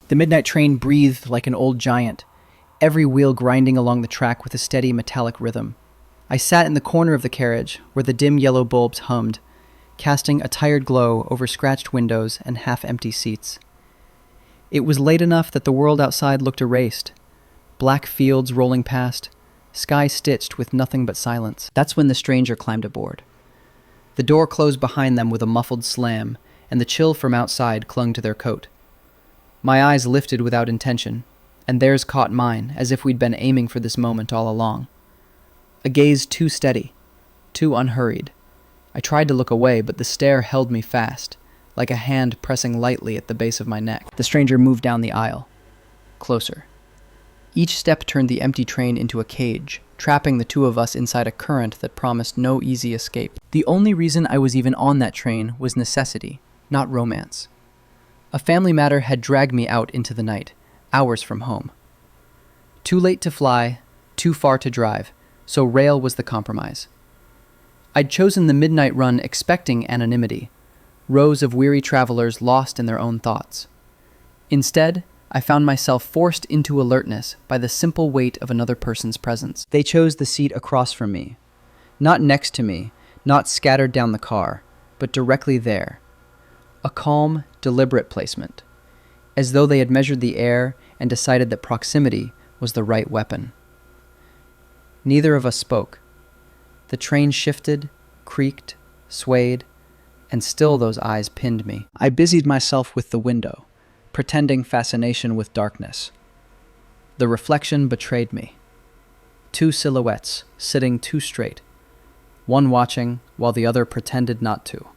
The midnight train breathed like an old giant, every wheel grinding along the track with a steady metallic rhythm. I sat in the corner of the carriage, where the dim yellow bulbs hummed, casting a tired glow over scratched windows and half-empty seats. It was late enough that the world outside looked erased. Black fields rolling past, sky stitched with nothing but silence. That's when the stranger climbed aboard. The door closed behind them with a muffled slam, and the chill from outside clung to their coat. My eyes lifted without intention, and theirs caught mine, as if we'd been aiming for this moment all along. A gaze too steady, too unhurried. I tried to look away, but the stare held me fast, like a hand pressing lightly at the base of my neck. The stranger moved down the aisle, closer. Each step turned the empty train into a cage, trapping the two of us inside a current that promised no easy escape. The only reason I was even on that train was necessity, not romance. A family matter had dragged me out into the night, hours from home. Too late to fly, too far to drive, so rail was the compromise. I'd chosen the midnight run expecting anonymity, rows of weary travelers lost in their own thoughts. Instead, I found myself forced into alertness by the simple weight of another person's presence. They chose the seat across from me, not next to me, not scattered down the car, but directly there. A calm, deliberate placement, as though they had measured the air and decided that proximity was the right weapon. Neither of us spoke. The train shifted, creaked, swayed, and still those eyes pinned me. I busied myself with the window, pretending fascination with darkness. The reflection betrayed me. Two silhouettes, sitting too straight, one watching while the other pretended not to.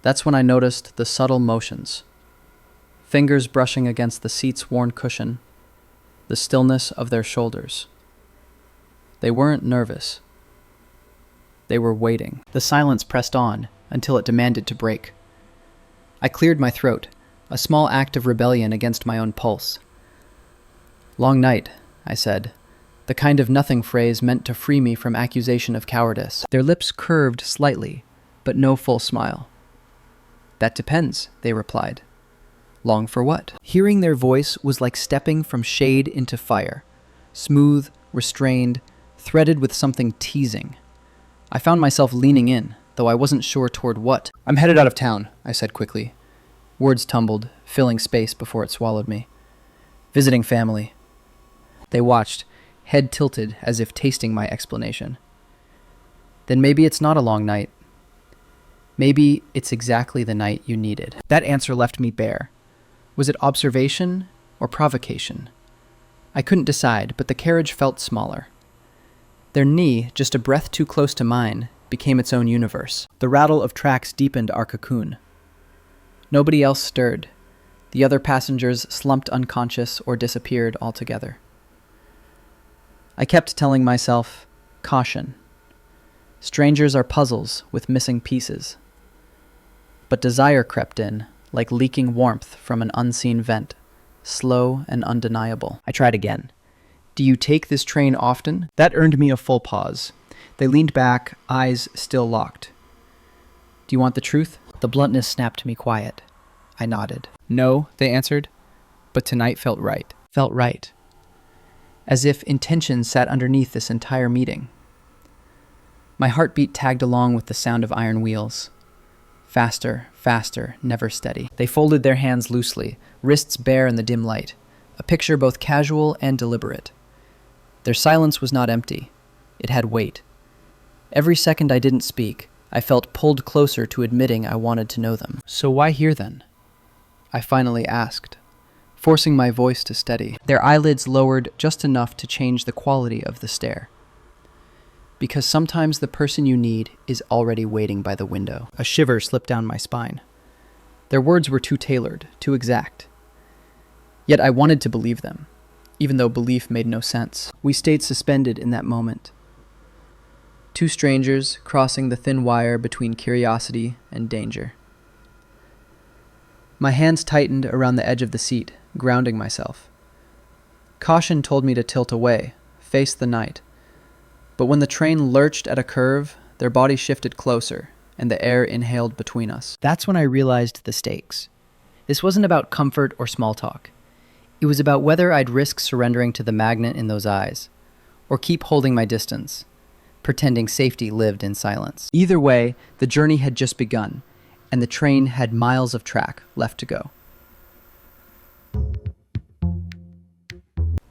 That's when I noticed the subtle motions. Fingers brushing against the seat's worn cushion, the stillness of their shoulders. They weren't nervous. They were waiting. The silence pressed on until it demanded to break. I cleared my throat, a small act of rebellion against my own pulse. "Long night," I said, the kind of nothing phrase meant to free me from accusation of cowardice. Their lips curved slightly, but no full smile. "That depends," they replied. "Long for what?" Hearing their voice was like stepping from shade into fire, smooth, restrained, threaded with something teasing. I found myself leaning in, though I wasn't sure toward what. "I'm headed out of town," I said quickly. Words tumbled, filling space before it swallowed me. "Visiting family." They watched, head tilted as if tasting my explanation. "Then maybe it's not a long night. Maybe it's exactly the night you needed." That answer left me bare. Was it observation or provocation? I couldn't decide, but the carriage felt smaller. Their knee, just a breath too close to mine, became its own universe. The rattle of tracks deepened our cocoon. Nobody else stirred. The other passengers slumped unconscious or disappeared altogether. I kept telling myself, caution. Strangers are puzzles with missing pieces. But desire crept in, like leaking warmth from an unseen vent, slow and undeniable. I tried again. "Do you take this train often?" That earned me a full pause. They leaned back, eyes still locked. "Do you want the truth?" The bluntness snapped me quiet. I nodded. "No," they answered, "but tonight felt right." Felt right. As if intention sat underneath this entire meeting. My heartbeat tagged along with the sound of iron wheels. Faster, faster, never steady. They folded their hands loosely, wrists bare in the dim light, a picture both casual and deliberate. Their silence was not empty. It had weight. Every second I didn't speak, I felt pulled closer to admitting I wanted to know them. "So why here then?" I finally asked, forcing my voice to steady. Their eyelids lowered just enough to change the quality of the stare. "Because sometimes the person you need is already waiting by the window." A shiver slipped down my spine. Their words were too tailored, too exact. Yet I wanted to believe them, even though belief made no sense. We stayed suspended in that moment. Two strangers crossing the thin wire between curiosity and danger. My hands tightened around the edge of the seat, grounding myself. Caution told me to tilt away, face the night. But when the train lurched at a curve, their bodies shifted closer, and the air inhaled between us. That's when I realized the stakes. This wasn't about comfort or small talk. It was about whether I'd risk surrendering to the magnet in those eyes, or keep holding my distance, pretending safety lived in silence. Either way, the journey had just begun, and the train had miles of track left to go.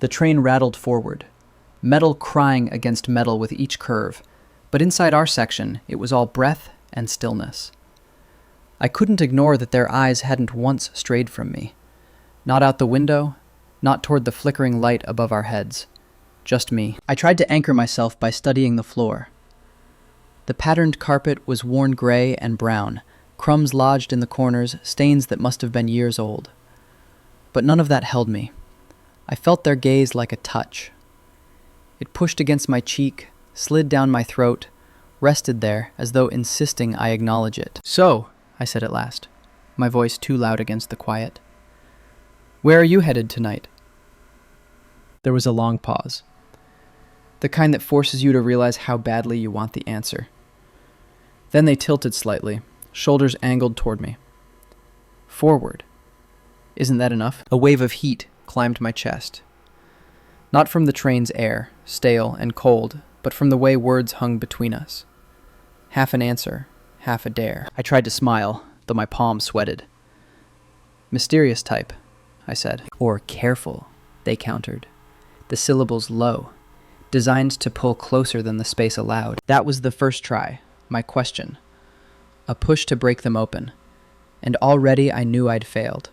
The train rattled forward, metal crying against metal with each curve, but inside our section, it was all breath and stillness. I couldn't ignore that their eyes hadn't once strayed from me. Not out the window, not toward the flickering light above our heads. Just me. I tried to anchor myself by studying the floor. The patterned carpet was worn gray and brown, crumbs lodged in the corners, stains that must have been years old. But none of that held me. I felt their gaze like a touch. It pushed against my cheek, slid down my throat, rested there as though insisting I acknowledge it. "So," I said at last, my voice too loud against the quiet, "where are you headed tonight?" There was a long pause. The kind that forces you to realize how badly you want the answer. Then they tilted slightly, shoulders angled toward me. "Forward. Isn't that enough?" A wave of heat climbed my chest. Not from the train's air, stale and cold, but from the way words hung between us. Half an answer, half a dare. I tried to smile, though my palm sweated. "Mysterious type," I said. "Or careful," they countered. The syllables low, designed to pull closer than the space allowed. That was the first try, my question. A push to break them open, and already I knew I'd failed.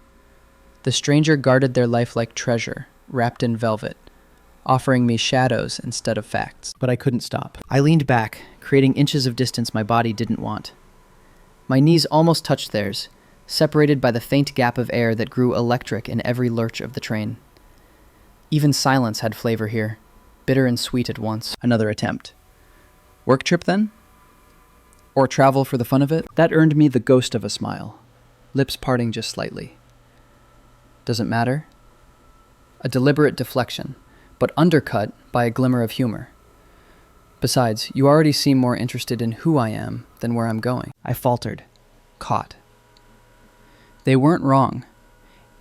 The stranger guarded their life like treasure, wrapped in velvet, offering me shadows instead of facts. But I couldn't stop. I leaned back, creating inches of distance my body didn't want. My knees almost touched theirs, separated by the faint gap of air that grew electric in every lurch of the train. Even silence had flavor here, bitter and sweet at once. Another attempt. "Work trip, then? Or travel for the fun of it?" That earned me the ghost of a smile, lips parting just slightly. "Doesn't matter?" A deliberate deflection, but undercut by a glimmer of humor. "Besides, you already seem more interested in who I am than where I'm going." I faltered, caught. They weren't wrong.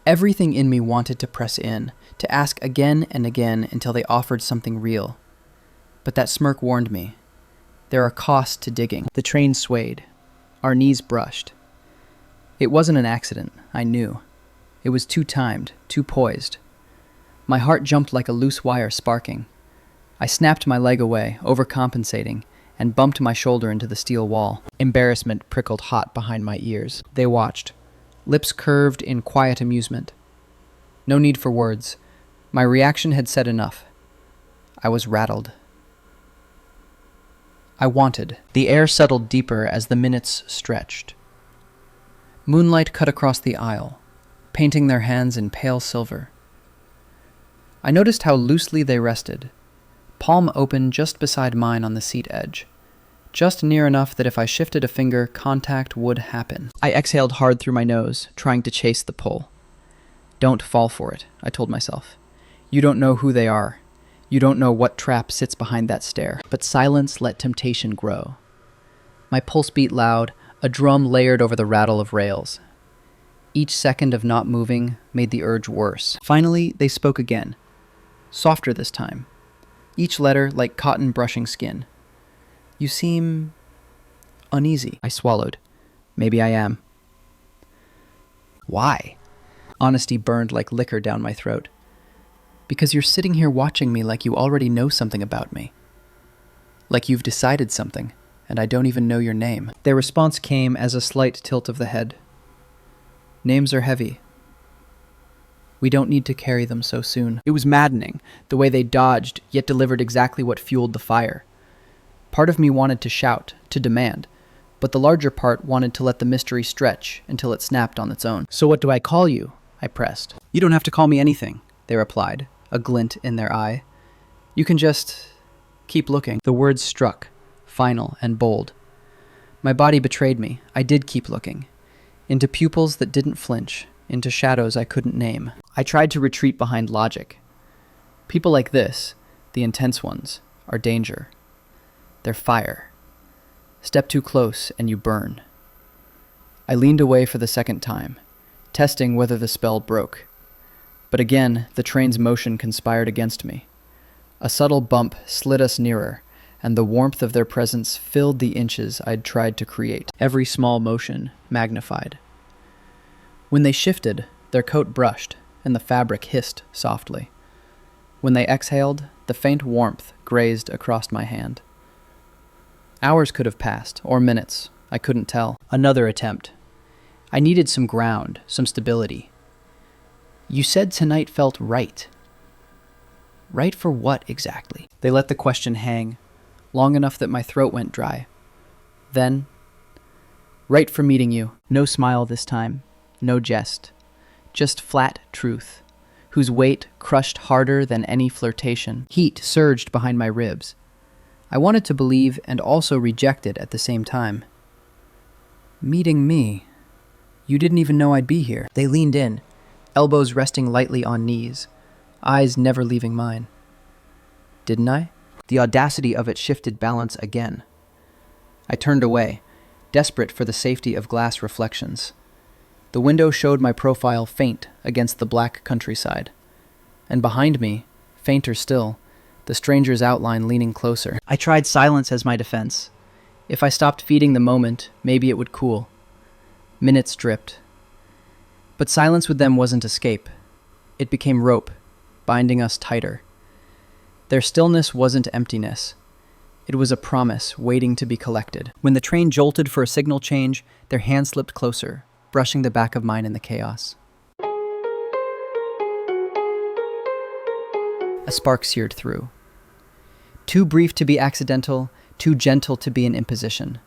Everything in me wanted to press in, to ask again and again until they offered something real. But that smirk warned me. There are costs to digging. The train swayed. Our knees brushed. It wasn't an accident, I knew. It was too timed, too poised. My heart jumped like a loose wire sparking. I snapped my leg away, overcompensating, and bumped my shoulder into the steel wall. Embarrassment prickled hot behind my ears. They watched, lips curved in quiet amusement. No need for words. My reaction had said enough. I was rattled. I wanted. The air settled deeper as the minutes stretched. Moonlight cut across the aisle, painting their hands in pale silver. I noticed how loosely they rested, palm open just beside mine on the seat edge, just near enough that if I shifted a finger, contact would happen. I exhaled hard through my nose, trying to chase the pull. "Don't fall for it," I told myself. "You don't know who they are. You don't know what trap sits behind that stare." But silence let temptation grow. My pulse beat loud, a drum layered over the rattle of rails. Each second of not moving made the urge worse. Finally, they spoke again. Softer this time. Each letter like cotton brushing skin. "You seem uneasy." I swallowed. "Maybe I am." "Why?" Honesty burned like liquor down my throat. "Because you're sitting here watching me like you already know something about me. Like you've decided something, and I don't even know your name." Their response came as a slight tilt of the head. "Names are heavy. We don't need to carry them so soon." It was maddening, the way they dodged, yet delivered exactly what fueled the fire. Part of me wanted to shout, to demand, but the larger part wanted to let the mystery stretch until it snapped on its own. "So what do I call you?" I pressed. "You don't have to call me anything," they replied, a glint in their eye. "You can just keep looking." The words struck, final and bold. My body betrayed me. I did keep looking. Into pupils that didn't flinch, into shadows I couldn't name. I tried to retreat behind logic. People like this, the intense ones, are danger. They're fire. Step too close and you burn. I leaned away for the second time, testing whether the spell broke. But again, the train's motion conspired against me. A subtle bump slid us nearer, and the warmth of their presence filled the inches I'd tried to create. Every small motion magnified. When they shifted, their coat brushed, and the fabric hissed softly. When they exhaled, the faint warmth grazed across my hand. Hours could have passed, or minutes. I couldn't tell. Another attempt. I needed some ground, some stability. You said tonight felt right. Right for what exactly? They let the question hang, long enough that my throat went dry. Then, right for meeting you. No smile this time, no jest. Just flat truth, whose weight crushed harder than any flirtation. Heat surged behind my ribs. I wanted to believe and also reject it at the same time. Meeting me? You didn't even know I'd be here. They leaned in, elbows resting lightly on knees, eyes never leaving mine. Didn't I? The audacity of it shifted balance again. I turned away, desperate for the safety of glass reflections. The window showed my profile faint against the black countryside. And behind me, fainter still, the stranger's outline leaning closer. I tried silence as my defense. If I stopped feeding the moment, maybe it would cool. Minutes dripped. But silence with them wasn't escape. It became rope, binding us tighter. Their stillness wasn't emptiness. It was a promise waiting to be collected. When the train jolted for a signal change, their hands slipped closer, brushing the back of mine in the chaos. A spark seared through. Too brief to be accidental, too gentle to be an imposition.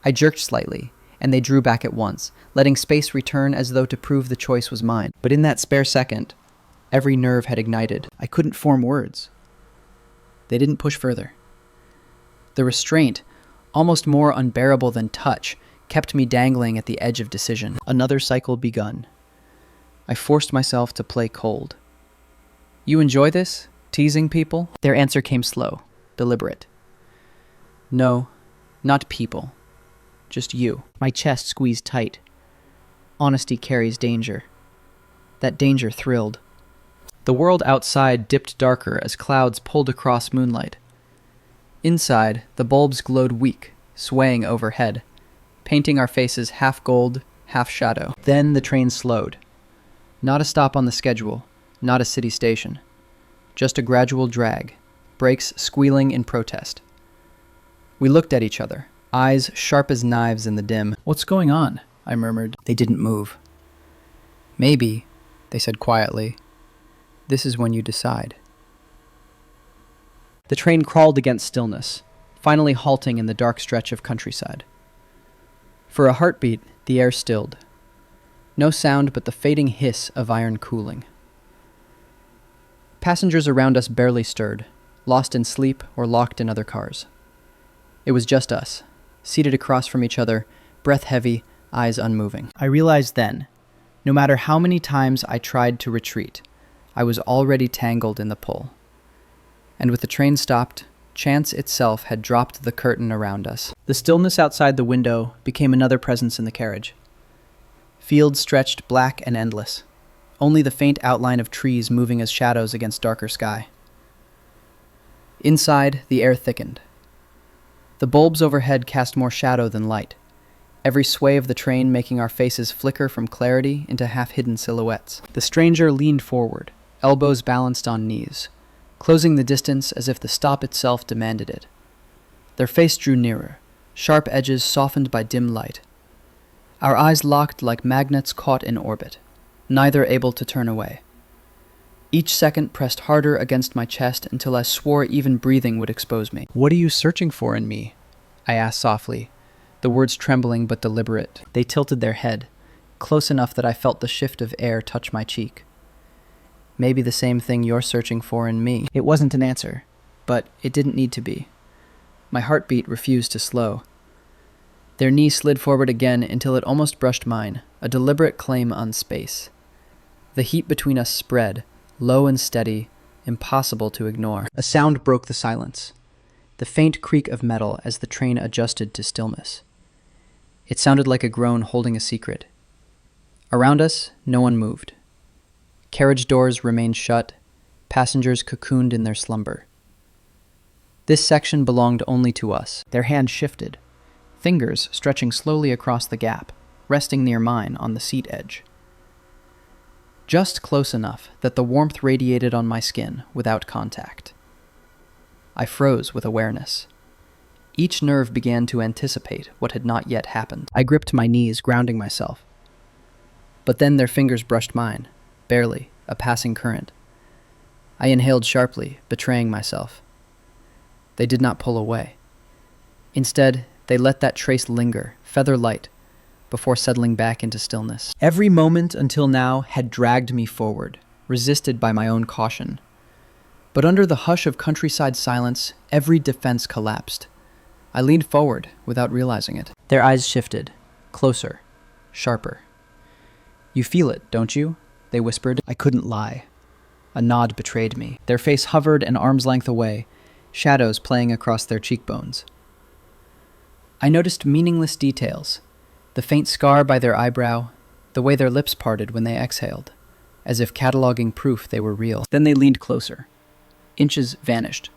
I jerked slightly, and they drew back at once, letting space return as though to prove the choice was mine. But in that spare second, every nerve had ignited. I couldn't form words. They didn't push further. The restraint, almost more unbearable than touch, kept me dangling at the edge of decision. Another cycle begun. I forced myself to play cold. You enjoy this? Teasing people? Their answer came slow, deliberate. No, not people. Just you. My chest squeezed tight. Honesty carries danger. That danger thrilled. The world outside dipped darker as clouds pulled across moonlight. Inside, the bulbs glowed weak, swaying overhead, painting our faces half gold, half shadow. Then the train slowed. Not a stop on the schedule, not a city station. Just a gradual drag, brakes squealing in protest. We looked at each other, eyes sharp as knives in the dim. What's going on? I murmured. They didn't move. Maybe, they said quietly, this is when you decide. The train crawled against stillness, finally halting in the dark stretch of countryside. For a heartbeat, the air stilled. No sound but the fading hiss of iron cooling. Passengers around us barely stirred, lost in sleep or locked in other cars. It was just us, seated across from each other, breath heavy, eyes unmoving. I realized then, no matter how many times I tried to retreat, I was already tangled in the pull. And with the train stopped, chance itself had dropped the curtain around us. The stillness outside the window became another presence in the carriage. Fields stretched black and endless, only the faint outline of trees moving as shadows against darker sky. Inside, the air thickened. The bulbs overhead cast more shadow than light, every sway of the train making our faces flicker from clarity into half-hidden silhouettes. The stranger leaned forward, elbows balanced on knees, closing the distance as if the stop itself demanded it. Their face drew nearer, sharp edges softened by dim light. Our eyes locked like magnets caught in orbit, neither able to turn away. Each second pressed harder against my chest until I swore even breathing would expose me. What are you searching for in me? I asked softly, the words trembling but deliberate. They tilted their head, close enough that I felt the shift of air touch my cheek. Maybe the same thing you're searching for in me. It wasn't an answer, but it didn't need to be. My heartbeat refused to slow. Their knee slid forward again until it almost brushed mine, a deliberate claim on space. The heat between us spread, low and steady, impossible to ignore. A sound broke the silence, the faint creak of metal as the train adjusted to stillness. It sounded like a groan holding a secret. Around us, no one moved. Carriage doors remained shut, passengers cocooned in their slumber. This section belonged only to us. Their hands shifted, fingers stretching slowly across the gap, resting near mine on the seat edge. Just close enough that the warmth radiated on my skin without contact. I froze with awareness. Each nerve began to anticipate what had not yet happened. I gripped my knees, grounding myself. But then their fingers brushed mine, barely, a passing current. I inhaled sharply, betraying myself. They did not pull away. Instead, they let that trace linger, feather light, before settling back into stillness. Every moment until now had dragged me forward, resisted by my own caution. But under the hush of countryside silence, every defense collapsed. I leaned forward without realizing it. Their eyes shifted, closer, sharper. "You feel it, don't you?" they whispered. I couldn't lie. A nod betrayed me. Their face hovered an arm's length away, shadows playing across their cheekbones. I noticed meaningless details, the faint scar by their eyebrow, the way their lips parted when they exhaled, as if cataloging proof they were real. Then they leaned closer. Inches vanished.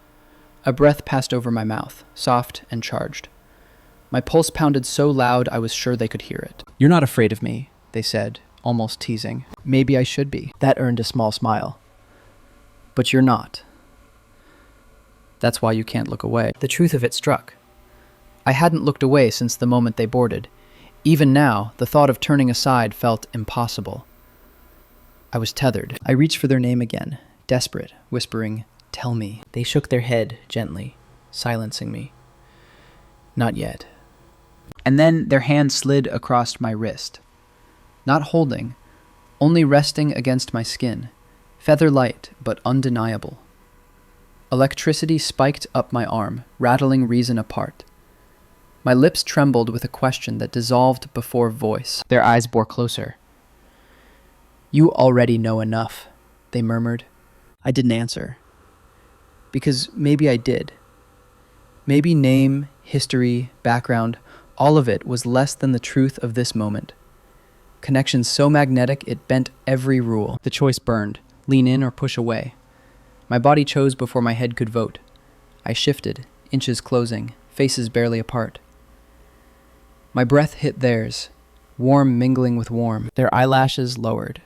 A breath passed over my mouth, soft and charged. My pulse pounded so loud I was sure they could hear it. "You're not afraid of me," they said, almost teasing. Maybe I should be. That earned a small smile. But you're not. That's why you can't look away. The truth of it struck. I hadn't looked away since the moment they boarded. Even now, the thought of turning aside felt impossible. I was tethered. I reached for their name again, desperate, whispering, "Tell me." They shook their head gently, silencing me. Not yet. And then their hand slid across my wrist. Not holding, only resting against my skin, feather light but undeniable. Electricity spiked up my arm, rattling reason apart. My lips trembled with a question that dissolved before voice. Their eyes bore closer. "You already know enough," they murmured. I didn't answer. Because maybe I did. Maybe name, history, background, all of it was less than the truth of this moment. Connection so magnetic it bent every rule. The choice burned, lean in or push away. My body chose before my head could vote. I shifted, inches closing, faces barely apart. My breath hit theirs, warm mingling with warm. Their eyelashes lowered.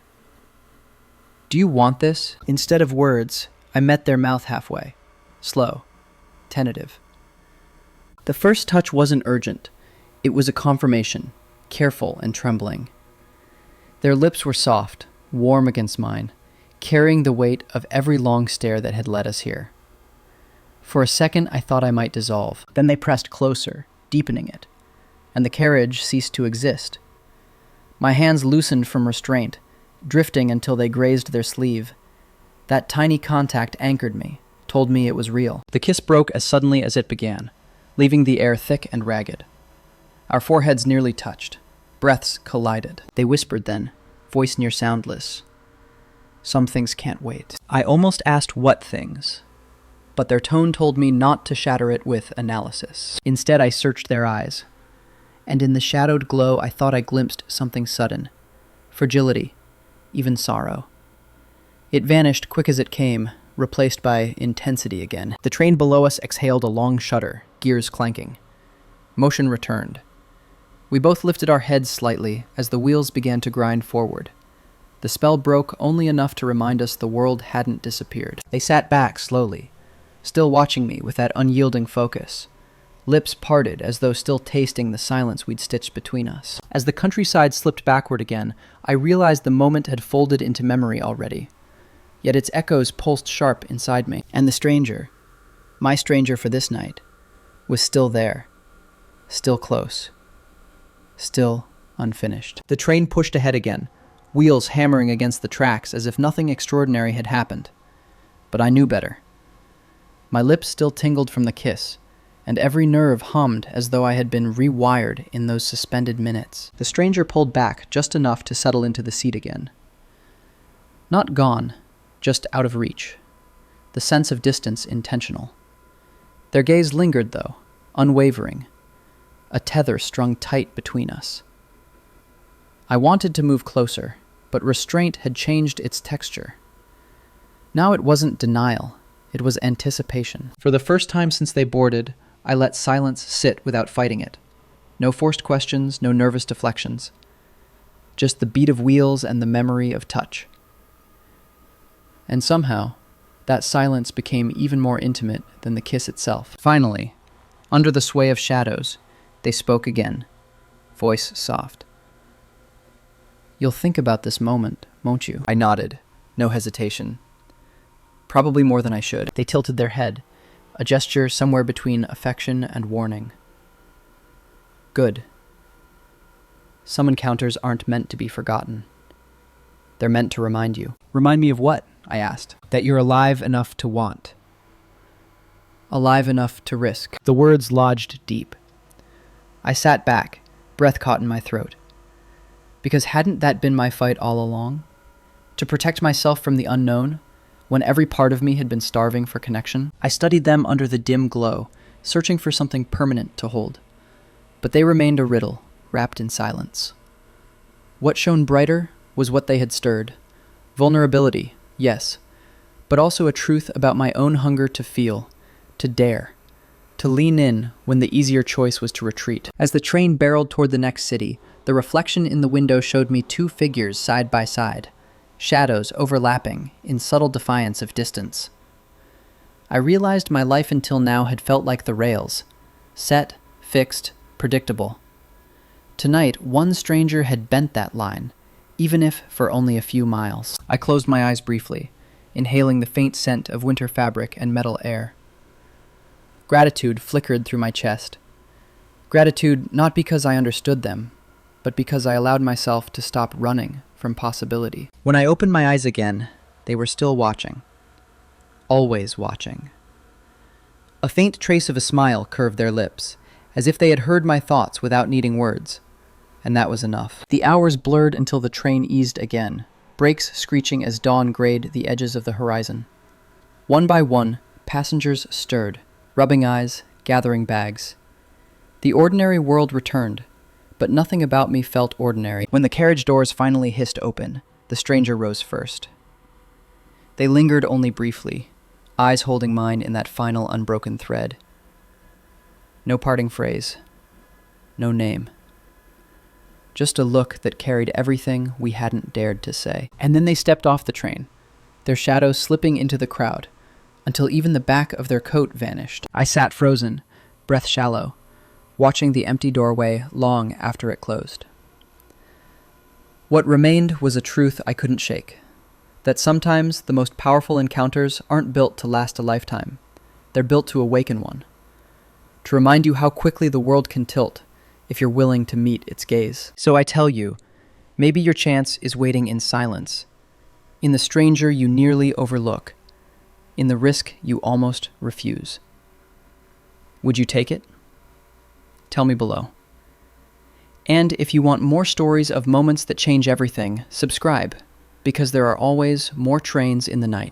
"Do you want this?" Instead of words, I met their mouth halfway, slow, tentative. The first touch wasn't urgent. It was a confirmation, careful and trembling. Their lips were soft, warm against mine, carrying the weight of every long stare that had led us here. For a second, I thought I might dissolve. Then they pressed closer, deepening it, and the carriage ceased to exist. My hands loosened from restraint, drifting until they grazed their sleeve. That tiny contact anchored me, told me it was real. The kiss broke as suddenly as it began, leaving the air thick and ragged. Our foreheads nearly touched. Breaths collided. They whispered then, voice near soundless. "Some things can't wait." I almost asked what things, but their tone told me not to shatter it with analysis. Instead, I searched their eyes, and in the shadowed glow I thought I glimpsed something sudden. Fragility, even sorrow. It vanished quick as it came, replaced by intensity again. The train below us exhaled a long shudder, gears clanking. Motion returned. We both lifted our heads slightly as the wheels began to grind forward. The spell broke only enough to remind us the world hadn't disappeared. They sat back slowly, still watching me with that unyielding focus, lips parted as though still tasting the silence we'd stitched between us. As the countryside slipped backward again, I realized the moment had folded into memory already. Yet its echoes pulsed sharp inside me, and the stranger, my stranger for this night, was still there, still close, still unfinished. The train pushed ahead again, wheels hammering against the tracks as if nothing extraordinary had happened. But I knew better. My lips still tingled from the kiss, and every nerve hummed as though I had been rewired in those suspended minutes. The stranger pulled back just enough to settle into the seat again. Not gone, just out of reach. The sense of distance intentional. Their gaze lingered, though, unwavering. A tether strung tight between us. I wanted to move closer, but restraint had changed its texture. Now it wasn't denial, it was anticipation. For the first time since they boarded, I let silence sit without fighting it. No forced questions, no nervous deflections. Just the beat of wheels and the memory of touch. And somehow, that silence became even more intimate than the kiss itself. Finally, under the sway of shadows, they spoke again, voice soft. "You'll think about this moment, won't you?" I nodded, no hesitation. Probably more than I should. They tilted their head, a gesture somewhere between affection and warning. Good. Some encounters aren't meant to be forgotten. They're meant to remind you. Remind me of what? I asked. That you're alive enough to want. Alive enough to risk. The words lodged deep. I sat back, breath caught in my throat. Because hadn't that been my fight all along? To protect myself from the unknown, when every part of me had been starving for connection? I studied them under the dim glow, searching for something permanent to hold. But they remained a riddle, wrapped in silence. What shone brighter was what they had stirred. Vulnerability, yes, but also a truth about my own hunger to feel, to dare, to lean in when the easier choice was to retreat. As the train barreled toward the next city, the reflection in the window showed me two figures side by side, shadows overlapping in subtle defiance of distance. I realized my life until now had felt like the rails, set, fixed, predictable. Tonight, one stranger had bent that line, even if for only a few miles. I closed my eyes briefly, inhaling the faint scent of winter fabric and metal air. Gratitude flickered through my chest. Gratitude not because I understood them, but because I allowed myself to stop running from possibility. When I opened my eyes again, they were still watching. Always watching. A faint trace of a smile curved their lips, as if they had heard my thoughts without needing words. And that was enough. The hours blurred until the train eased again, brakes screeching as dawn grayed the edges of the horizon. One by one, passengers stirred, rubbing eyes, gathering bags. The ordinary world returned, but nothing about me felt ordinary. When the carriage doors finally hissed open, the stranger rose first. They lingered only briefly, eyes holding mine in that final unbroken thread. No parting phrase. No name. Just a look that carried everything we hadn't dared to say. And then they stepped off the train, their shadows slipping into the crowd, until even the back of their coat vanished. I sat frozen, breath shallow, watching the empty doorway long after it closed. What remained was a truth I couldn't shake, that sometimes the most powerful encounters aren't built to last a lifetime. They're built to awaken one, to remind you how quickly the world can tilt if you're willing to meet its gaze. So I tell you, maybe your chance is waiting in silence, in the stranger you nearly overlook, in the risk you almost refuse. Would you take it? Tell me below. And if you want more stories of moments that change everything, subscribe, because there are always more trains in the night.